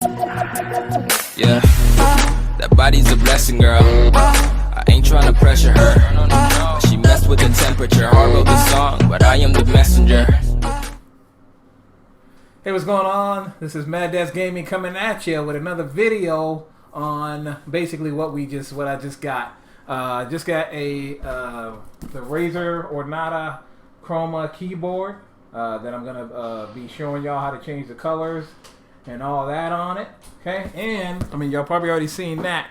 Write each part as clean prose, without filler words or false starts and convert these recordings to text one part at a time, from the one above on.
Yeah, that body's a blessing, girl. I ain't trying to pressure her. She messed with the temperature. Hard wrote the song, but I am the messenger. Hey, what's going on? This is Mad Dad's Gaming coming at you with another video on basically what I just got. Just got the Razer Ornata Chroma keyboard that I'm gonna be showing y'all how to change the colors and all that on it. Okay, and I mean y'all probably already seen that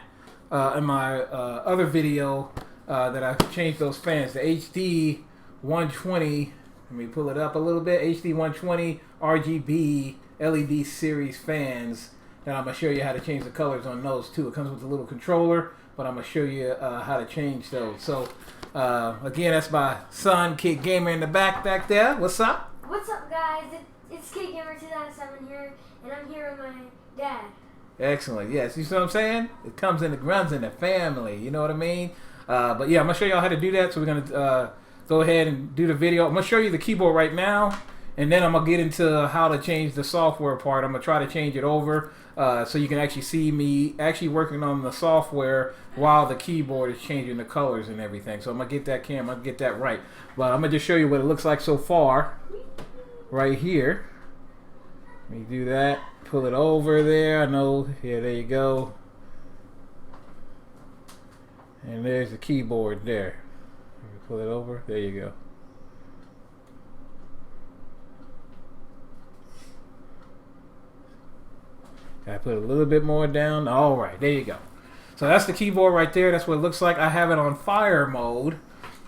in my other video that I changed those fans, the HD 120. Let me pull it up a little bit. HD 120 RGB LED series fans. And I'm gonna show you how to change the colors on those too. It comes with a little controller, but I'm gonna show you how to change those. So again, that's my son, Kid Gamer, in the back there. What's up? What's up, guys? It's Kid Gamer 2007 here, and I'm here with my dad. Excellent. Yes, you see what I'm saying? It comes in the runs in the family. You know what I mean? But yeah, I'm gonna show y'all how to do that. So we're gonna go ahead and do the video. I'm gonna show you the keyboard right now, and then I'm gonna get into how to change the software part. I'm gonna try to change it over so you can actually see me actually working on the software while the keyboard is changing the colors and everything. So I'm gonna get that camera, I'm gonna get that right. But I'm gonna just show you what it looks like so far right here. Let me do that. Pull it over there. I know. Yeah, there you go. And there's the keyboard there. Pull it over. There you go. I put a little bit more down. All right, there you go. So that's the keyboard right there. That's what it looks like. I have it on fire mode,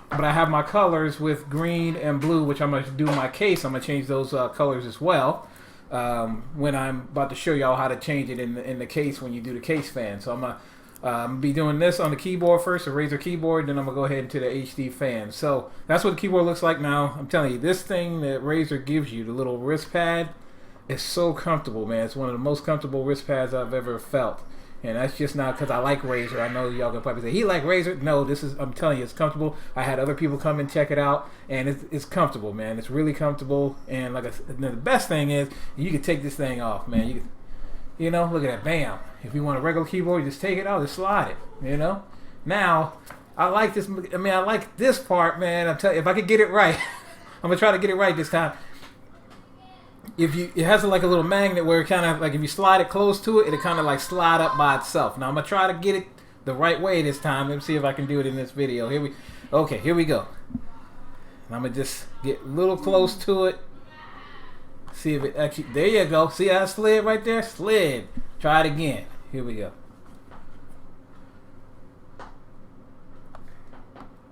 but I have my colors with green and blue, which I'm going to do in my case. I'm going to change those colors as well when I'm about to show y'all how to change it in the case when you do the case fan. So I'm going to be doing this on the keyboard first, the Razer keyboard, then I'm going to go ahead into the HD fan. So that's what the keyboard looks like now. I'm telling you, this thing that Razer gives you, the little wrist pad, is so comfortable, man. It's one of the most comfortable wrist pads I've ever felt. And that's just not because I like Razer. I know y'all can probably say, he like Razer. No, this is, I'm telling you, it's comfortable. I had other people come and check it out, and it's comfortable, man. It's really comfortable. And like I said, the best thing is, you can take this thing off, man. You know, look at that, bam. If you want a regular keyboard, you just take it out, just slide it, you know. Now, I like this, I mean, I like this part, man. I'm telling you, if I could get it right, I'm going to try to get it right this time. It has like a little magnet where it kind of like if you slide it close to it, it'll kind of like slide up by itself. Now I'm gonna try to get it the right way this time. Let me see if I can do it in this video. Here we go. And I'm gonna just get a little close to it. See if it actually. There you go. See how it slid right there? Slid. Try it again. Here we go.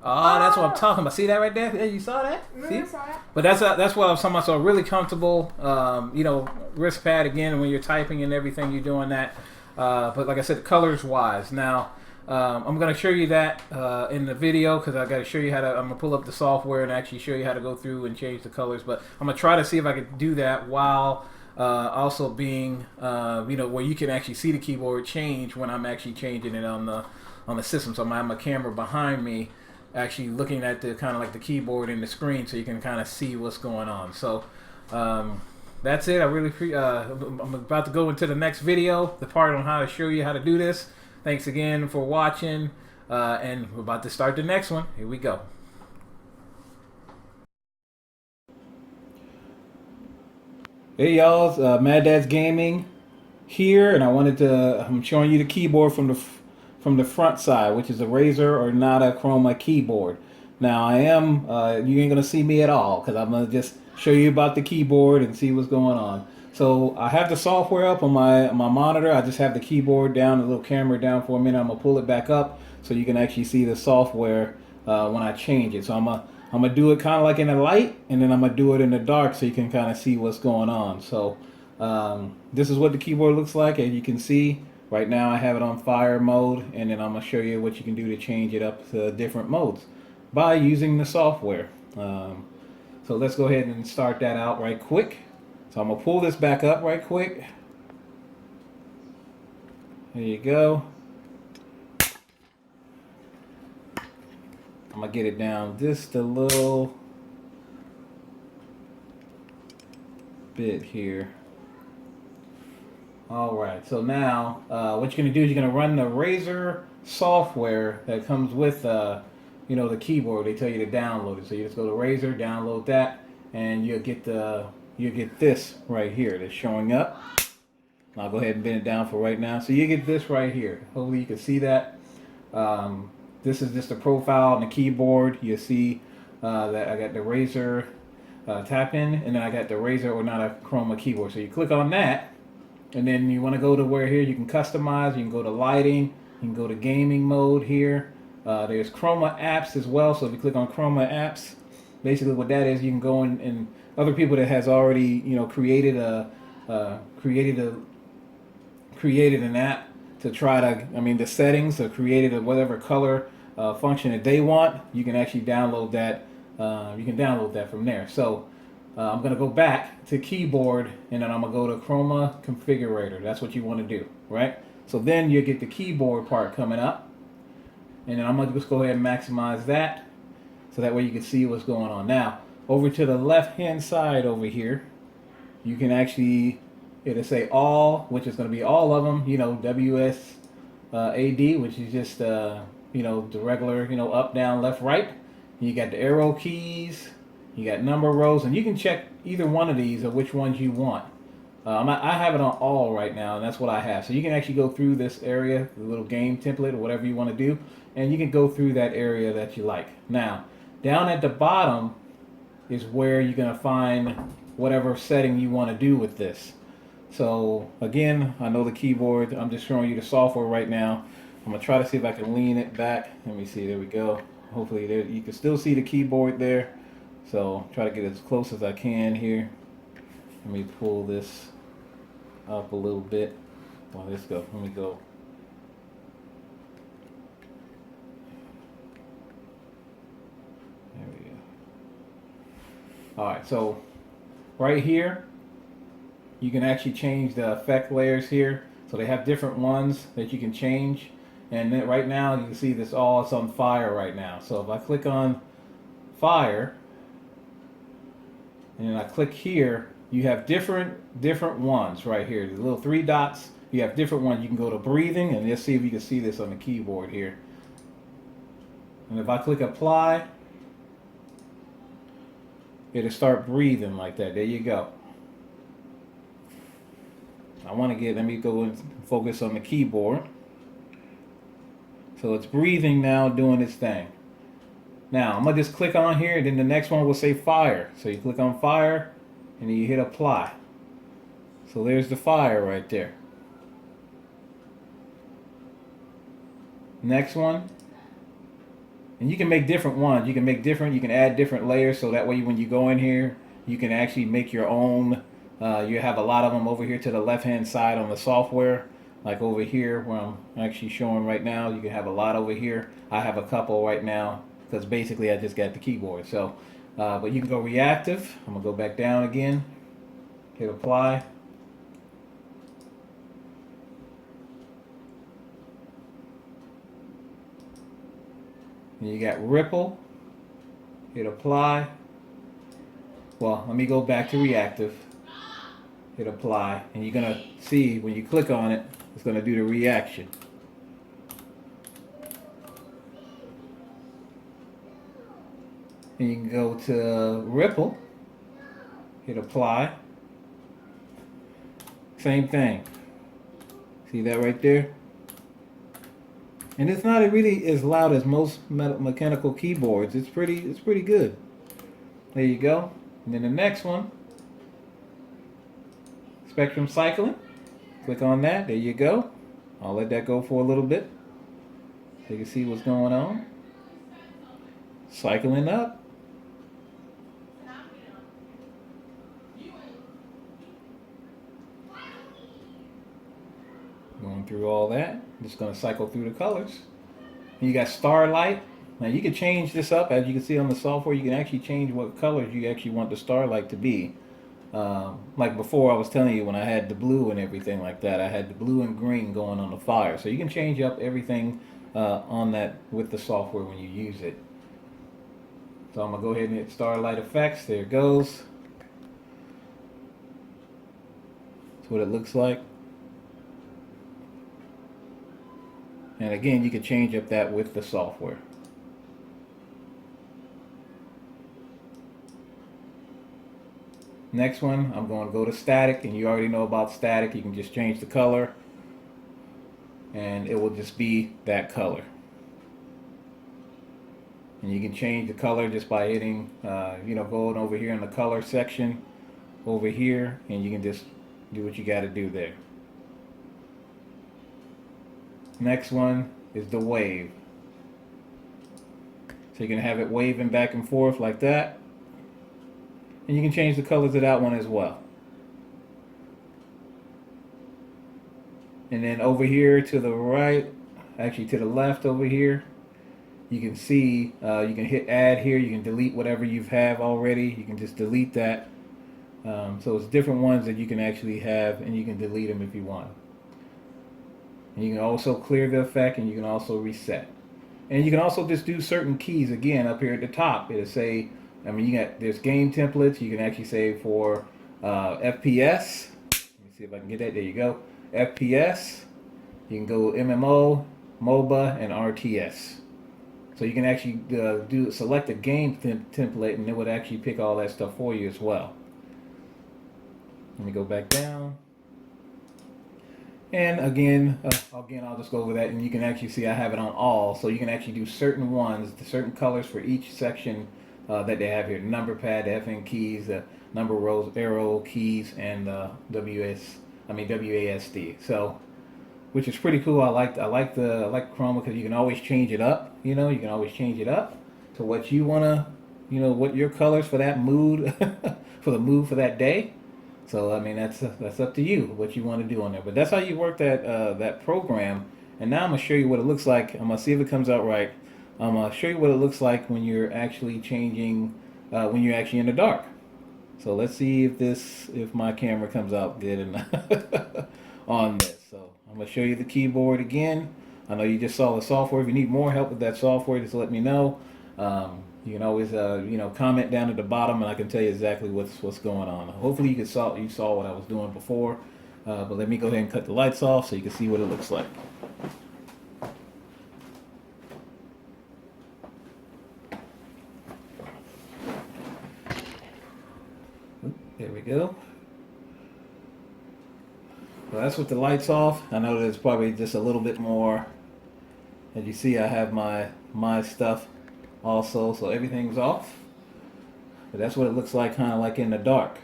Oh, that's what I'm talking about. See that right there? Yeah, you saw that? See? I saw that. But that's what I was talking about. So really comfortable, you know, wrist pad again when you're typing and everything. You're doing that. But like I said, colors wise. Now I'm going to show you that in the video because I got to show you how to. I'm going to pull up the software and actually show you how to go through and change the colors. But I'm going to try to see if I can do that while also being, you know, where you can actually see the keyboard change when I'm actually changing it on the system. So I have my camera behind me, actually looking at the kind of like the keyboard and the screen, so you can kind of see what's going on. So that's it. I really I'm about to go into the next video, the part on how to show you how to do this. Thanks again for watching, and we're about to start the next one. Here we go. Hey y'all, Mad Dad's Gaming here, and I'm showing you the keyboard from the front side, which is a Razer Ornata Chroma keyboard. Now I am, you ain't gonna see me at all because I'm gonna just show you about the keyboard and see what's going on. So I have the software up on my monitor. I just have the keyboard down, the little camera down for a minute. I'm gonna pull it back up so you can actually see the software when I change it. So I'm gonna do it kind of like in the light, and then I'm gonna do it in the dark so you can kind of see what's going on. So this is what the keyboard looks like, as you can see. Right now I have it on fire mode, and then I'm going to show you what you can do to change it up to different modes by using the software. So let's go ahead and start that out right quick. So I'm going to pull this back up right quick. There you go. I'm going to get it down just a little bit here. Alright, so now what you're going to do is you're going to run the Razer software that comes with you know, the keyboard. They tell you to download it. So you just go to Razer, download that, and you'll get this right here that's showing up. I'll go ahead and bend it down for right now. So you get this right here. Hopefully you can see that. This is just a profile on the keyboard. You see that I got the Razer tap-in, and then I got the Razer Ornata Chroma keyboard. So you click on that, and then you want to go to where here you can customize. You can go to lighting. You can go to gaming mode here. There's Chroma Apps as well. So if you click on Chroma Apps, basically what that is, you can go in, and other people that has already, you know, created an app to try to, I mean, the settings, or created a whatever color function that they want. You can actually download that. You can download that from there. So I'm going to go back to keyboard, and then I'm going to go to Chroma Configurator. That's what you want to do, right? So then you get the keyboard part coming up, and then I'm going to just go ahead and maximize that, so that way you can see what's going on. Now, over to the left-hand side over here, you can actually, it'll say all, which is going to be all of them, you know, WSAD, which is just, you know, the regular, you know, up, down, left, right. You got the arrow keys, you got number rows, and you can check either one of these or which ones you want. I have it on all right now, and that's what I have. So you can actually go through this area, the little game template or whatever you want to do, and you can go through that area that you like. Now, down at the bottom is where you're going to find whatever setting you want to do with this. So again, I know the keyboard, I'm just showing you the software right now. I'm going to try to see if I can lean it back. Let me see, there we go. Hopefully there, you can still see the keyboard there. So try to get as close as I can here. Let me pull this up a little bit. Well, let's go. Let me go. There we go. Alright, so right here, you can actually change the effect layers here. So they have different ones that you can change. And then right now, you can see this all, it's on fire right now. So if I click on fire, and then I click here, you have different ones right here. The little three dots, you have different ones. You can go to breathing, and let's see if you can see this on the keyboard here. And if I click apply, it'll start breathing like that. There you go. I want to get, let me go and focus on the keyboard. So it's breathing now, doing its thing. Now I'm going to just click on here, and then the next one will say fire. So you click on fire, and then you hit apply. So there's the fire right there. Next one. And you can make different ones. You can make different, you can add different layers, so that way when you go in here, you can actually make your own. You have a lot of them over here to the left-hand side on the software. Like over here where I'm actually showing right now, you can have a lot over here. I have a couple right now because basically I just got the keyboard. So, but you can go reactive. I'm gonna go back down again, hit apply. And you got ripple, hit apply. Well, let me go back to reactive, hit apply, and you're gonna see when you click on it, it's going to do the reaction. And you can go to ripple, hit apply. Same thing. See that right there? And it's not really as loud as most mechanical keyboards. It's pretty good. There you go. And then the next one, spectrum cycling. Click on that. There you go. I'll let that go for a little bit so you can see what's going on. Cycling up. Going through all that. Just going to cycle through the colors. And you got starlight. Now you can change this up. As you can see on the software, you can actually change what colors you actually want the starlight to be. Like before I was telling you, when I had the blue and everything like that, I had the blue and green going on the fire. So you can change up everything on that with the software when you use it. So I'm going to go ahead and hit starlight effects. There it goes. That's what it looks like. And again, you can change up that with the software. Next one, I'm going to go to static, and you already know about static. You can just change the color and it will just be that color. And you can change the color just by hitting, going over here in the color section over here, and you can just do what you got to do there. Next one is the wave. So you can have it waving back and forth like that. And you can change the colors of that one as well. And then over here to the right, actually to the left over here, you can see, you can hit add here. You can delete whatever you have already. You can just delete that. So it's different ones that you can actually have, and you can delete them if you want. And you can also clear the effect, and you can also reset. And you can also just do certain keys again up here at the top. It'll say, there's game templates. You can actually say for FPS. Let me see if I can get that. There you go. FPS. You can go MMO, MOBA, and RTS. So you can actually select a game template, and it would actually pick all that stuff for you as well. Let me go back down. And again, I'll just go over that, and you can actually see I have it on all, so you can actually do certain ones, certain colors for each section that they have here. The number pad, the FN keys, the number rows, arrow keys, and WASD. So, which is pretty cool. I like Chroma because you can always change it up. You can always change it up to what you wanna, what your colors for that mood, for the mood for that day. So that's up to you what you want to do on there. But that's how you work that program. And now I'm gonna show you what it looks like. I'm gonna see if it comes out right. I'm gonna show you what it looks like when you're actually changing, when you're actually in the dark. So let's see if my camera comes out good enough on this. So I'm gonna show you the keyboard again. I know you just saw the software. If you need more help with that software, just let me know. You can always, comment down at the bottom, and I can tell you exactly what's going on. Hopefully you saw what I was doing before, but let me go ahead and cut the lights off so you can see what it looks like. There we go. Well, that's with the lights off. I know there's probably just a little bit more. As you see, I have my stuff also, so everything's off. But that's what it looks like, kind of like in the dark.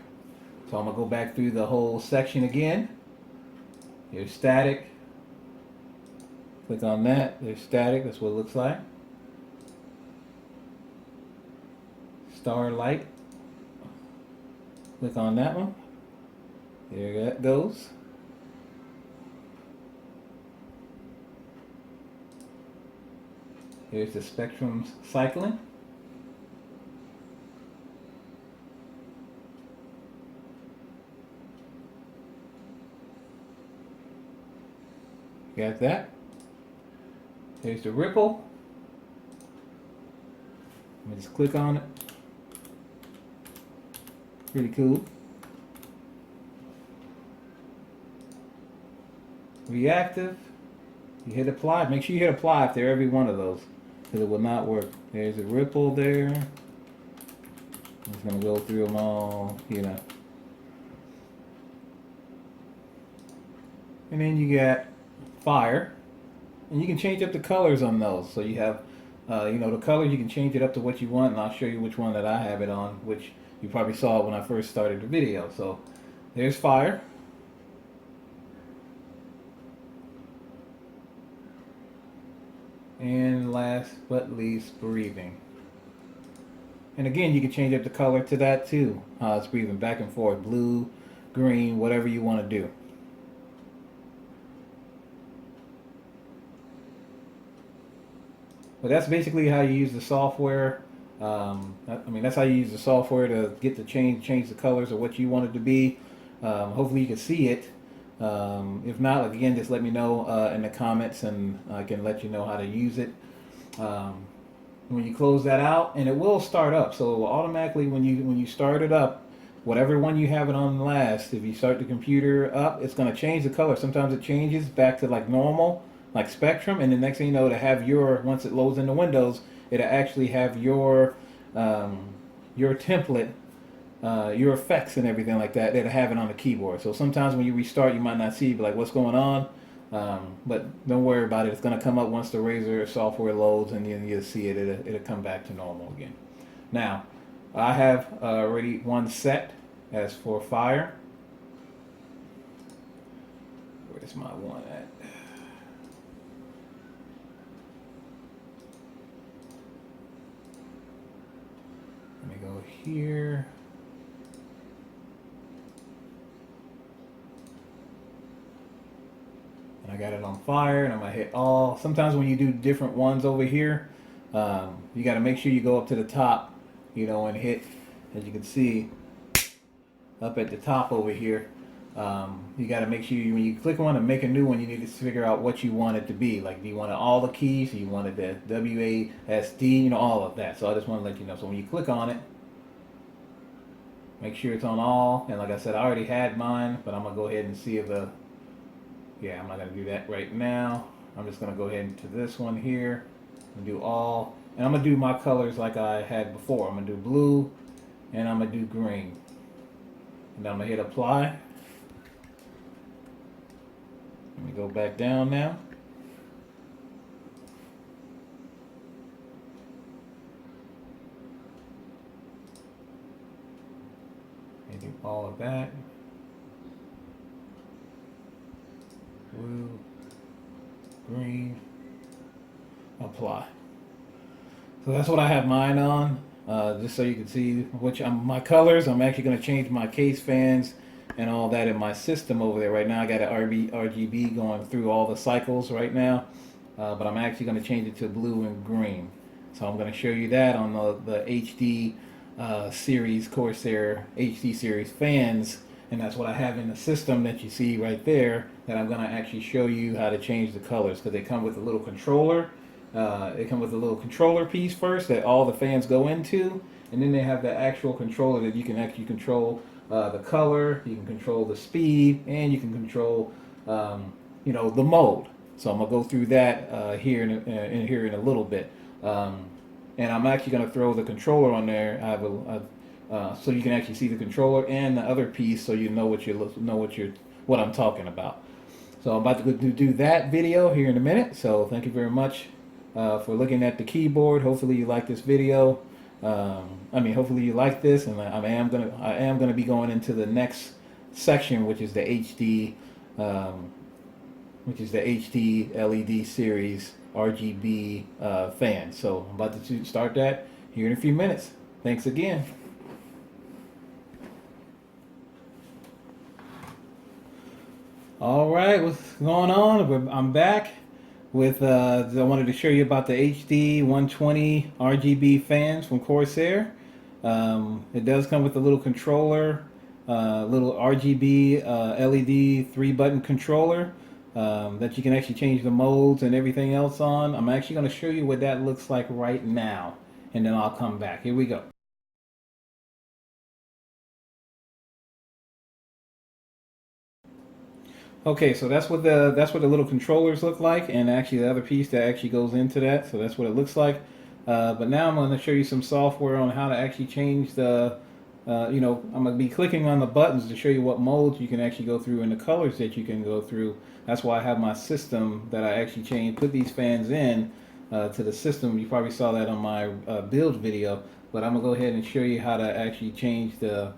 So I'm gonna go back through the whole section again. Here's static. Click on that. There's static. That's what it looks like. Starlight. Click on that one. There that goes. Here's the spectrum cycling. Got that. Here's the ripple. Let me just click on it. Pretty cool. Reactive. You hit apply. Make sure you hit apply if they're every one of those, because it will not work. There's a ripple there. I'm just going to go through them all, And then you got fire. And you can change up the colors on those. So you have, the colors, you can change it up to what you want, and I'll show you which one that I have it on, which you probably saw when I first started the video. So there's fire. And last but least, breathing. And again, you can change up the color to that too. It's breathing back and forth, blue, green, whatever you want to do. But that's basically how you use the software. That's how you use the software to get to change the colors of what you want it to be. Hopefully you can see it. If not, again, just let me know in the comments, and I can let you know how to use it. When you close that out, and it will start up, so automatically when you start it up, whatever one you have it on last, if you start the computer up, it's going to change the color. Sometimes it changes back to like normal, like Spectrum, and the next thing you know, to have once it loads into Windows, it'll actually have your template, your effects and everything like that. It'll have it on the keyboard. So sometimes when you restart, you might not see, like, what's going on. But don't worry about it. It's going to come up once the Razer software loads, and you'll see it. It'll come back to normal again. Now, I have already one set as for fire. Where's my one at? Let me go here. And I got it on fire, and I'm gonna hit all. Sometimes when you do different ones over here, you got to make sure you go up to the top, you know, and hit, as you can see, up at the top over here. You got to make sure when you click on and make a new one, you need to figure out what you want it to be. Like, do you want all the keys? Do you want it the WASD? You know, all of that. So I just want to let you know. So when you click on it, make sure it's on all. And like I said, I already had mine, but I'm gonna go ahead and see if yeah, I'm not gonna do that right now. I'm just gonna go ahead into this one here and do all. And I'm gonna do my colors like I had before. I'm gonna do blue, and I'm gonna do green. And I'm gonna hit apply. Let me go back down now. And do all of that. Blue, green, apply. So that's what I have mine on. Just so you can see my colors. I'm actually going to change my case fans and all that in my system over there right now. I got an RGB going through all the cycles right now, but I'm actually going to change it to blue and green. So I'm going to show you that on the HD series, Corsair HD series fans, and that's what I have in the system that you see right there, that I'm going to actually show you how to change the colors, because they come with a little controller. They come with a little controller piece first that all the fans go into, and then they have the actual controller that you can actually control the color, you can control the speed, and you can control you know, the mode. So I'm gonna go through that here in a little bit, and I'm actually gonna throw the controller on there. I have so you can actually see the controller and the other piece, so you know what I'm talking about. So I'm about to go do that video here in a minute. So thank you very much for looking at the keyboard. Hopefully you like this video. Hopefully you like this, and I am gonna be going into the next section, which is the HD LED series RGB fan. So I'm about to start that here in a few minutes. Thanks again. All right, what's going on? I'm back with I wanted to show you about the HD 120 RGB fans from Corsair. It does come with a little controller, little RGB LED 3-button controller that you can actually change the modes and everything else on. I'm actually going to show you what that looks like right now, and then I'll come back. Here we go. Okay, so that's what the little controllers look like, and actually the other piece that actually goes into that. So that's what it looks like. But now I'm going to show you some software on how to actually change the. I'm going to be clicking on the buttons to show you what modes you can actually go through and the colors that you can go through. That's why I have my system that I actually put these fans in to the system. You probably saw that on my build video. But I'm going to go ahead and show you how to actually change the,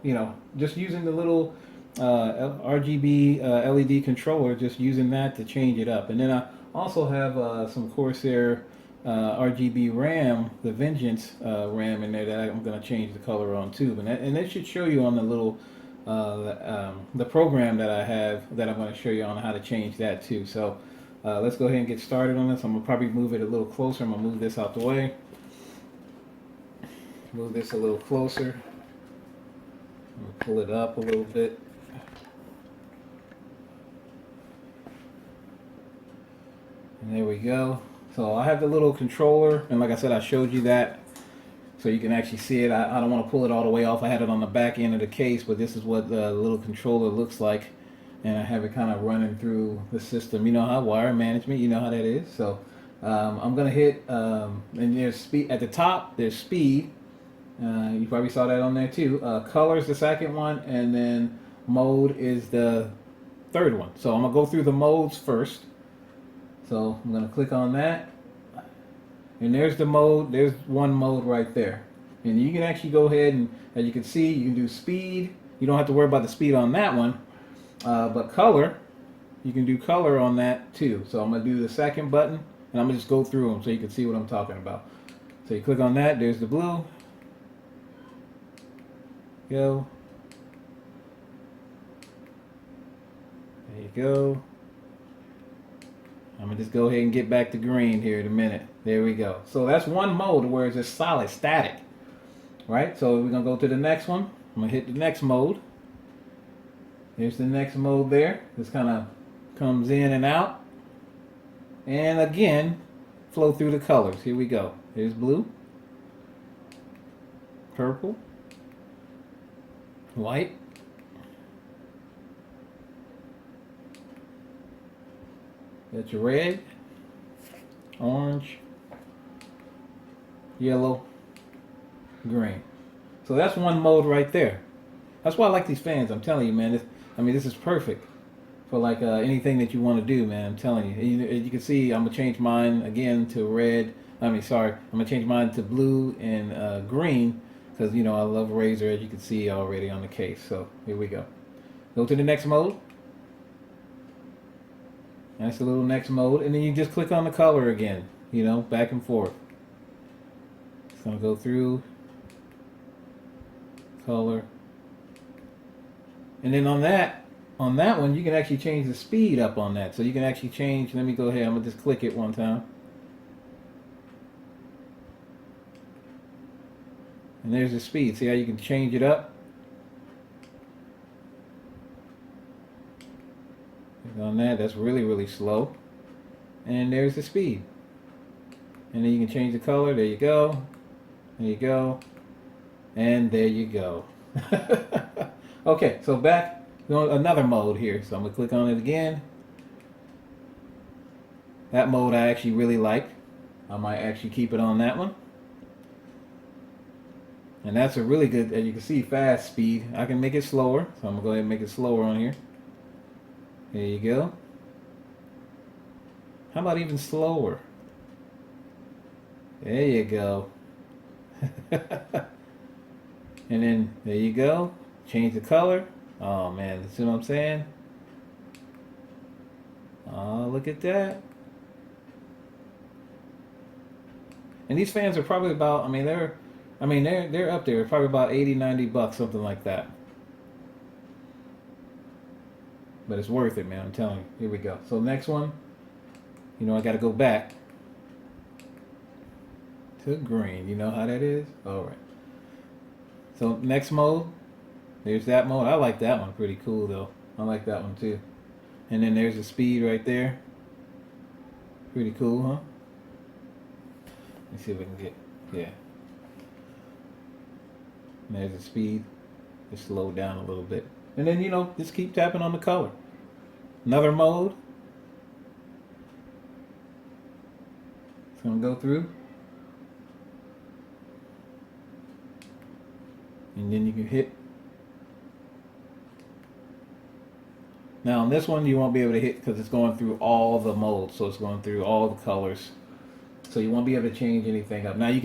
just using the little RGB LED controller, just using that to change it up. And then I also have some Corsair RGB RAM, the Vengeance RAM in there that I'm going to change the color on too. And that should show you on the little the program that I have that I'm going to show you on how to change that too. So let's go ahead and get started on this. I'm going to probably move it a little closer. I'm going to move this out the way. Move this a little closer. I'm going to pull it up a little bit. And there we go. So I have the little controller, and like I said, I showed you that so you can actually see it. I don't want to pull it all the way off. I had it on the back end of the case, but this is what the little controller looks like. and I have it kind of running through the system. You know how wire management, you know how that is. So I'm gonna hit, and there's speed at the top. There's speed. You probably saw that on there too. Color is the second one, and then mode is the third one. So I'm gonna go through the modes first. So I'm gonna click on that, and there's the mode. There's one mode right there, and you can actually go ahead and, as you can see, you can do speed. You don't have to worry about the speed on that one, but color, you can do color on that too. So I'm gonna do the second button, and I'm gonna just go through them so you can see what I'm talking about. So you click on that. There's the blue. Go. There you go. I'm gonna just go ahead and get back to green here in a minute. There we go. So that's one mode where it's just solid, static. Right? So we're gonna go to the next one. I'm gonna hit the next mode. There's the next mode there. This kind of comes in and out. And again, flow through the colors. Here we go. There's blue, purple, white, that's your red, orange, yellow, green. So that's one mode right there. That's why I like these fans. I'm telling you, man. This is perfect for like anything that you want to do, man. I'm telling you. As you can see, I'm gonna change mine again to red. I'm gonna change mine to blue and green because I love Razer, as you can see already on the case. So here we go. Go to the next mode. That's the little next mode, and then you just click on the color again. Back and forth. It's gonna go through color, and then on that one you can actually change the speed up on that. So you can actually change. Let me go ahead. I'm gonna just click it one time. And there's the speed. See how you can change it up? Click on that. That's really, really slow. And there's the speed. And then you can change the color. There you go. There you go. And there you go. Okay, so back. Another mode here. So I'm going to click on it again. That mode I actually really like. I might actually keep it on that one. And that's a really good, as you can see, fast speed. I can make it slower, so I'm going to go ahead and make it slower on here. There you go. How about even slower? There you go. And then, there you go. Change the color. Oh man, see what I'm saying? Oh, look at that. And these fans are probably about, they're up there, probably about 80, 90 bucks, something like that. But it's worth it, man, I'm telling you. Here we go. So next one, I got to go back to green. You know how that is? All right. So next mode, there's that mode. I like that one. Pretty cool, though. I like that one, too. And then there's the speed right there. Pretty cool, huh? Let's see if we can get, yeah. And there's the speed. Just slow down a little bit. And then, just keep tapping on the color. Another mode. It's going to go through. And then you can hit. Now on this one you won't be able to hit because it's going through all the modes. So it's going through all the colors. So you won't be able to change anything up. Now you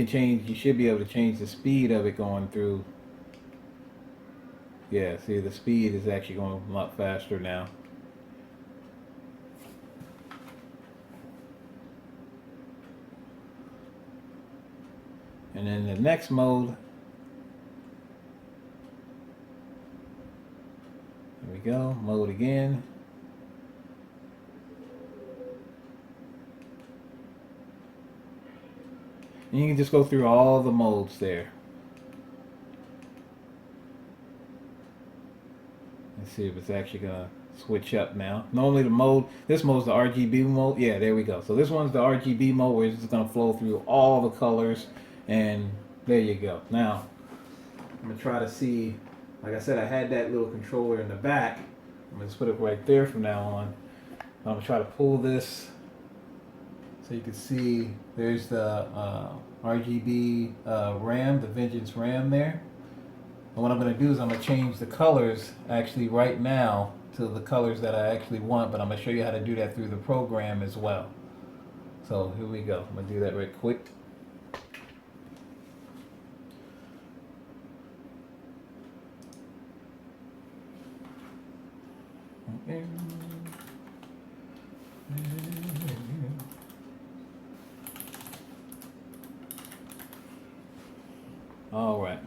should be able to change the speed of it going through. Yeah, see the speed is actually going a lot faster now. And then the next mode. There we go, mode again. And you can just go through all the modes there. Let's see if it's actually gonna switch up now. Normally this mode's the RGB mode. Yeah, there we go. So this one's the RGB mode where it's just gonna flow through all the colors, and there you go. Now, I'm gonna try to see, like I said, I had that little controller in the back, I'm gonna just put it right there from now on. I'm gonna try to pull this so you can see there's the RGB RAM, the Vengeance RAM there. And what I'm gonna do is I'm gonna change the colors actually right now to the colors that I actually want, but I'm gonna show you how to do that through the program as well. So here we go. I'm gonna do that right quick. All right.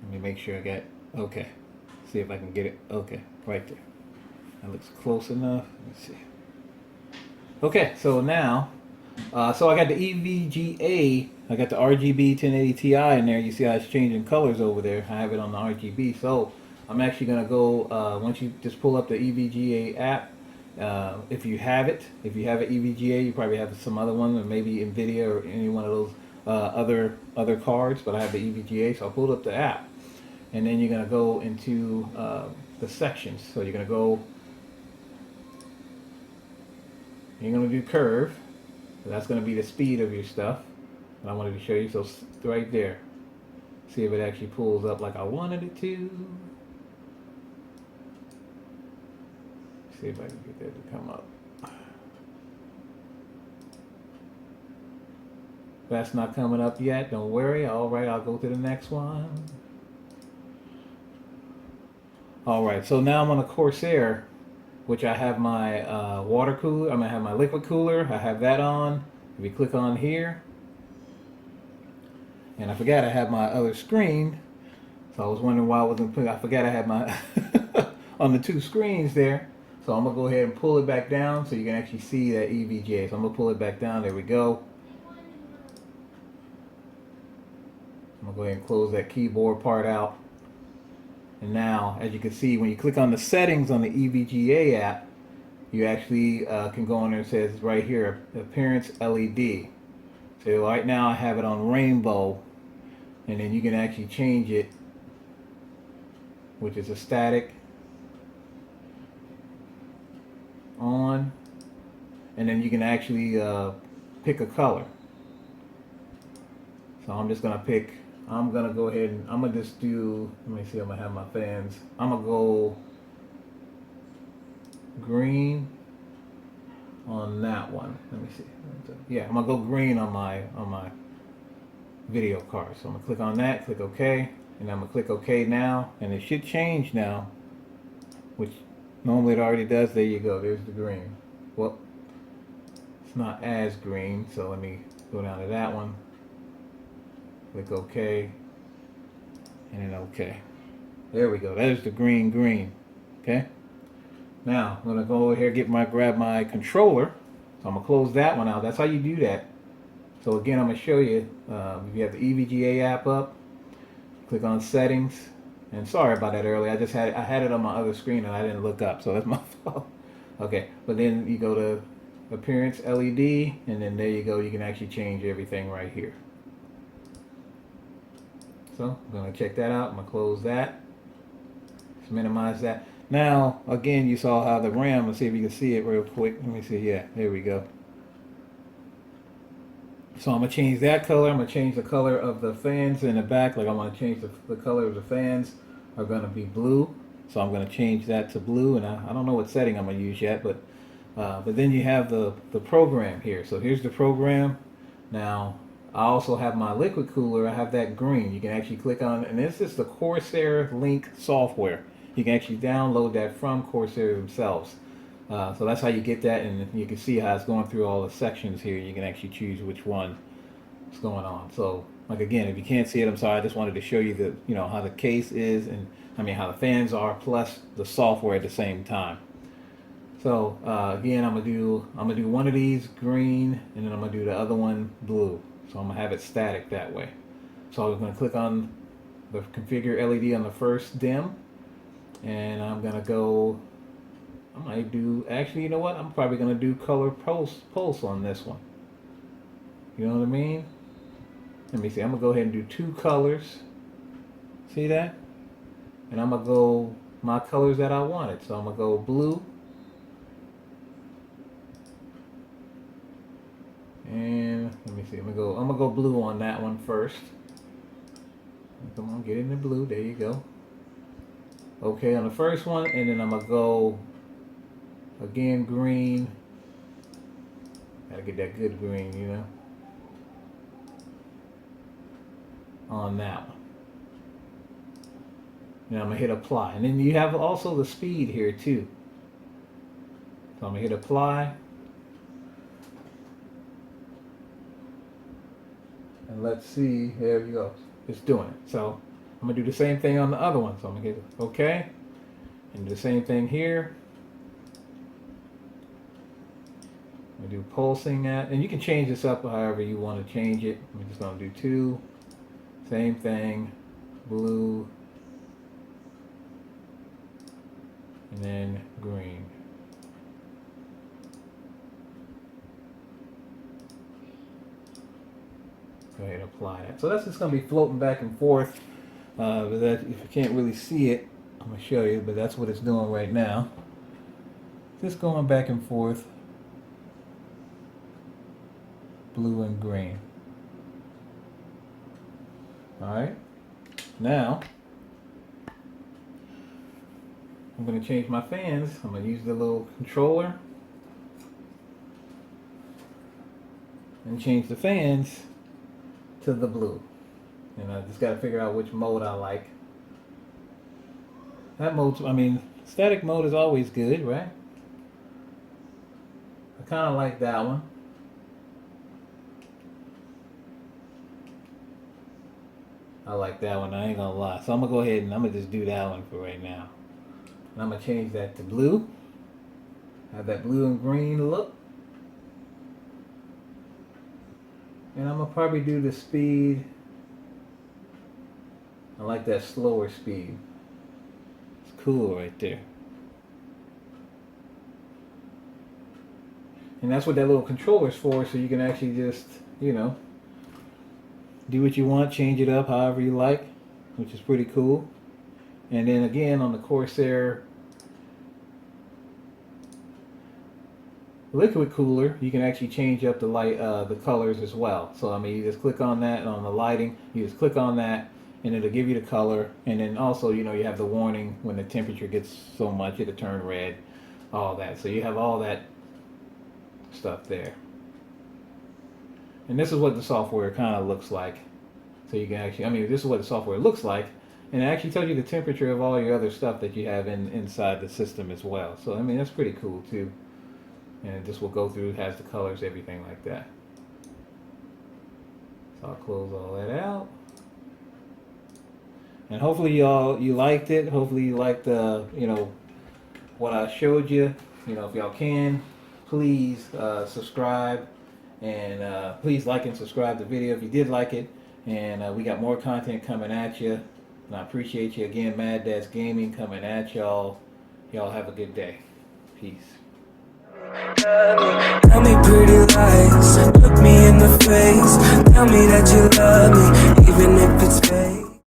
Let me make sure I got okay. See if I can get it. Okay, right there. That looks close enough. Let's see. Okay, so now, so I got the EVGA. I got the RGB 1080 Ti in there. You see how it's changing colors over there. I have it on the RGB. So I'm actually gonna go. Once you just pull up the EVGA app, if you have it, if you have an EVGA, you probably have some other one, or maybe NVIDIA or any one of those other cards. But I have the EVGA, so I pulled up the app. And then you're going to go into the sections. So you're going to go, you're going to do curve. So that's going to be the speed of your stuff. And I wanted to show you, so right there. See if it actually pulls up like I wanted it to. See if I can get that to come up. That's not coming up yet, don't worry. Alright, I'll go to the next one. Alright, so now I'm on a Corsair, which I have my water cooler, I'm going to have my liquid cooler, I have that on. If you click on here, and I forgot I have my other screen, so I was wondering why I wasn't putting, I forgot I had my, on the two screens there, so I'm going to go ahead and pull it back down so you can actually see that EVGA, so I'm going to pull it back down, there we go. I'm going to go ahead and close that keyboard part out. And now, as you can see, when you click on the settings on the EVGA app, you actually can go on there. It says right here, Appearance LED. So right now I have it on rainbow, and then you can actually change it, which is a static on, and then you can actually pick a color. So I'm just gonna pick. I'm gonna go ahead and I'm gonna just do, let me see, I'm gonna have my fans. I'm gonna go green on that one. Let me see. Yeah, I'm gonna go green on my video card. So I'm gonna click on that, click OK, and I'm gonna click OK now, and it should change now, which normally it already does. There you go, there's the green. Well, it's not as green, so let me go down to that one. Click OK, and then OK. There we go. There's the green. Okay. Now I'm gonna go over here, grab my controller. So I'm gonna close that one out. That's how you do that. So again, I'm gonna show you. If you have the EVGA app up, click on Settings. And sorry about that earlier. I had it on my other screen and I didn't look up, so that's my fault. Okay. But then you go to Appearance LED, and then there you go. You can actually change everything right here. So I'm going to check that out. I'm going to close that. Just minimize that. Now, again, you saw how the RAM, let's see if you can see it real quick. Let me see. Yeah, there we go. So I'm going to change that color. I'm going to change the color of the fans in the back. Like I'm going to change the color of the fans are going to be blue. So I'm going to change that to blue. And I don't know what setting I'm going to use yet. But then you have the program here. So here's the program. Now, I also have my liquid cooler. I have that green. You can actually click on, and this is the Corsair Link software. You can actually download that from Corsair themselves. So that's how you get that, and you can see how it's going through all the sections here. You can actually choose which one is going on. So, like again, if you can't see it, I'm sorry. I just wanted to show you how the case is, and how the fans are, plus the software at the same time. So again, I'm gonna do one of these green, and then I'm gonna do the other one blue. So I'm going to have it static that way. So I'm going to click on the configure LED on the first dim. And I'm going to go, I might do, actually, you know what? I'm probably going to do color pulse on this one. You know what I mean? let me see, I'm gonna go ahead and do 2 colors. See that? And I'm gonna go my colors that I wanted. So I'm gonna go blue. And let me see, I'm gonna go blue on that one first. Come on, get in the blue, there you go. Okay, on the first one, and then I'm gonna go again green. Gotta get that good green, you know, on that one. Now I'm gonna hit apply, and then you have also the speed here too. So I'm gonna hit apply, and let's see. There we go. It's doing it. So I'm gonna do the same thing on the other one. So I'm gonna hit OK, and do the same thing here. I'm gonna do pulsing at, and you can change this up however you want to change it. I'm just gonna do 2. Same thing, blue, and then green. Go ahead and apply that. So that's just going to be floating back and forth. But that, if you can't really see it, I'm going to show you, but that's what it's doing right now. Just going back and forth. Blue and green. Alright. Now, I'm going to change my fans. I'm going to use the little controller and change the fans to the blue. And I just got to figure out which mode I like. That mode, I mean, static mode is always good, right? I kind of like that one. I like that one, I ain't gonna lie. So I'm gonna go ahead and I'm gonna just do that one for right now. And I'm gonna change that to blue. Have that blue and green look. And I'm gonna probably do the speed. I like that slower speed. It's cool right there. And that's what that little controller's for, so you can actually just, you know, do what you want, change it up however you like, which is pretty cool. And then again on the Corsair liquid cooler, you can actually change up the light, the colors as well. So I mean, you just click on that, and on the lighting, you just click on that, and it'll give you the color. And then also, you know, you have the warning when the temperature gets so much, it'll turn red, all that. So you have all that stuff there. And this is what the software kind of looks like. So you can actually, I mean, this is what the software looks like. And it actually tells you the temperature of all your other stuff that you have inside the system as well. So, I mean, that's pretty cool too. And this will go through, has the colors, everything like that. So I'll close all that out. And hopefully you liked it. Hopefully you liked the, you know, what I showed you. You know, if y'all can, please subscribe. And please like and subscribe the video if you did like it. And we got more content coming at you. And I appreciate you again. Mad Dad's Gaming coming at y'all. Y'all have a good day. Peace. Tell me pretty lies, look me in the face. Tell me that you love me, even if it's fake.